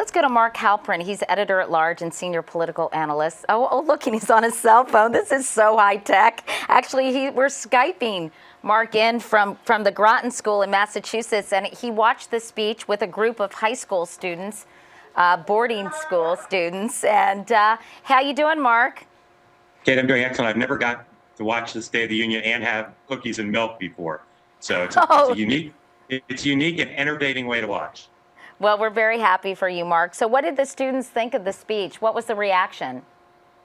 let's go to Mark Halperin. He's editor-at-large and senior political analyst. Oh, look, and he's on his cell phone. This is so high-tech. Actually, we're Skyping Mark in from the Groton School in Massachusetts, and he watched the speech with a group of high school students, boarding school students. And how you doing, Mark? Kate, I'm doing excellent. I've never got to watch the State of the Union and have cookies and milk before. So it's a unique and entertaining way to watch. Well, we're very happy for you, Mark. So what did the students think of the speech? What was the reaction?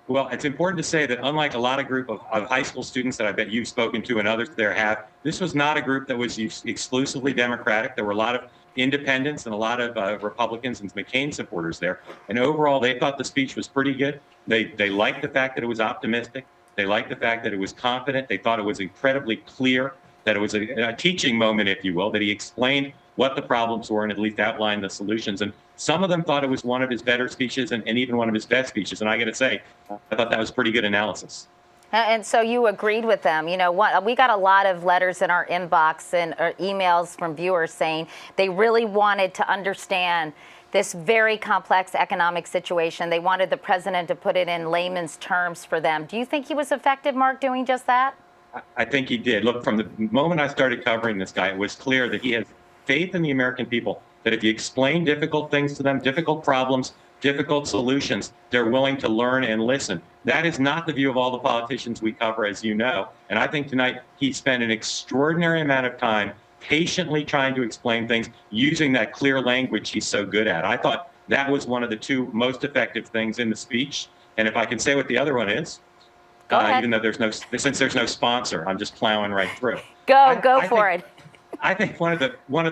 Well, it's important to say that unlike a lot of group of high school students that I bet you've spoken to and others there have, this was not a group that was exclusively Democratic. There were a lot of independents and a lot of Republicans and McCain supporters there. And overall, they thought the speech was pretty good. They liked the fact that it was optimistic. They liked the fact that it was confident. They thought it was incredibly clear, that it was a teaching moment, if you will, that he explained what the problems were and at least outlined the solutions. And some of them thought it was one of his better speeches and even one of his best speeches. And I got to say, I thought that was pretty good analysis. And so you agreed with them. You know, we got a lot of letters in our inbox and emails from viewers saying they really wanted to understand this very complex economic situation. They wanted the president to put it in layman's terms for them. Do you think he was effective, Mark, doing just that? I think he did. Look, from the moment I started covering this guy, it was clear that he has faith in the American people, that if you explain difficult things to them, difficult problems, difficult solutions, they're willing to learn and listen. That is not the view of all the politicians we cover, as you know. And I think tonight he spent an extraordinary amount of time patiently trying to explain things using that clear language he's so good at. I thought that was one of the two most effective things in the speech. And if I can say what the other one is, even though since there's no sponsor, I'm just plowing right through. Go for it. I think one of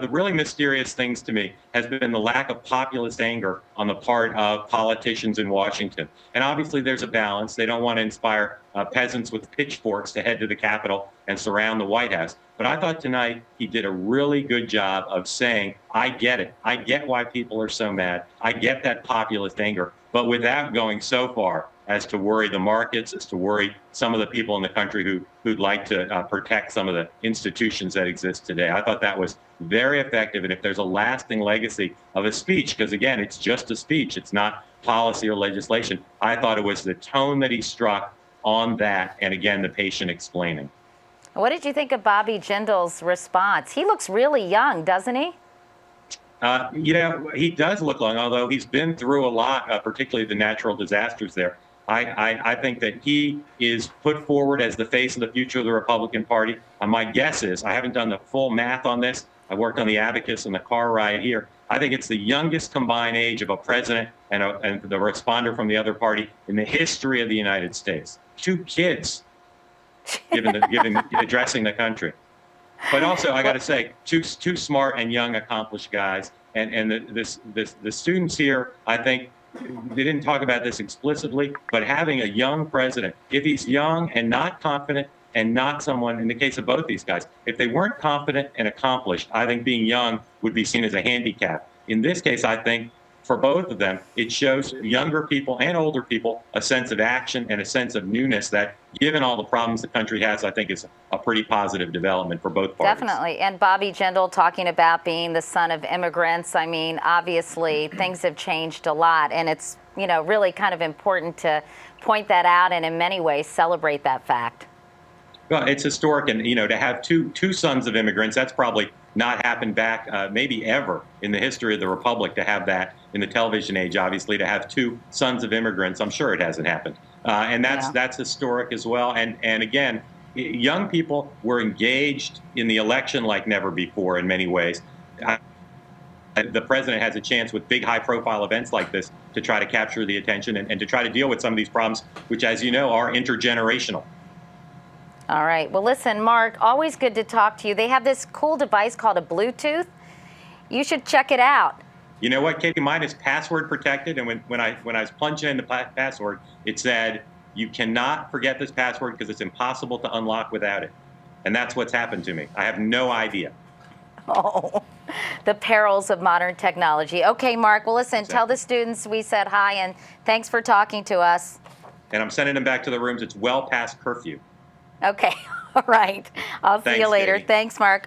the really mysterious things to me has been the lack of populist anger on the part of politicians in Washington. And obviously there's a balance. They don't want to inspire peasants with pitchforks to head to the Capitol and surround the White House. But I thought tonight he did a really good job of saying, I get it. I get why people are so mad. I get that populist anger, but without going so far as to worry the markets, as to worry some of the people in the country who'd like to protect some of the institutions that exist today. I thought that was very effective. And if there's a lasting legacy of a speech, because again, it's just a speech, it's not policy or legislation, I thought it was the tone that he struck on that, and again, the patient explaining. What did you think of Bobby Jindal's response? He looks really young, doesn't he? You know, he does look young, although he's been through a lot, particularly the natural disasters there. I think that he is put forward as the face of the future of the Republican Party. My guess is, I haven't done the full math on this. I worked on the abacus and the car ride here. I think it's the youngest combined age of a president and the responder from the other party in the history of the United States. 2 kids addressing the country. But also, I got to say, two smart and young, accomplished guys. And the students here, I think, they didn't talk about this explicitly, but having a young president, if he's young and not confident and not someone, in the case of both these guys, if they weren't confident and accomplished, I think being young would be seen as a handicap. In this case, I think for both of them, it shows younger people and older people a sense of action and a sense of newness that, given all the problems the country has, I think is a pretty positive development for both parties. Definitely. And Bobby Jindal talking about being the son of immigrants. I mean, obviously, things have changed a lot, and it's, you know, really kind of important to point that out and in many ways celebrate that fact. Well, it's historic, and, you know, to have two sons of immigrants, that's probably not happened back maybe ever in the history of the Republic, to have that in the television age, obviously, to have 2 sons of immigrants. I'm sure it hasn't happened. And that's historic as well. And again, young people were engaged in the election like never before in many ways. The president has a chance with big high-profile events like this to try to capture the attention and to try to deal with some of these problems, which, as you know, are intergenerational. All right. Well, listen, Mark, always good to talk to you. They have this cool device called a Bluetooth. You should check it out. You know what, Katie? Mine is password protected, and when I was plunging in the password, it said, you cannot forget this password because it's impossible to unlock without it. And that's what's happened to me. I have no idea. Oh, the perils of modern technology. Okay, Mark, well, listen, tell the students we said hi, and thanks for talking to us. And I'm sending them back to the rooms. It's well past curfew. Okay. All right. I'll see you later. Katie. Thanks, Mark.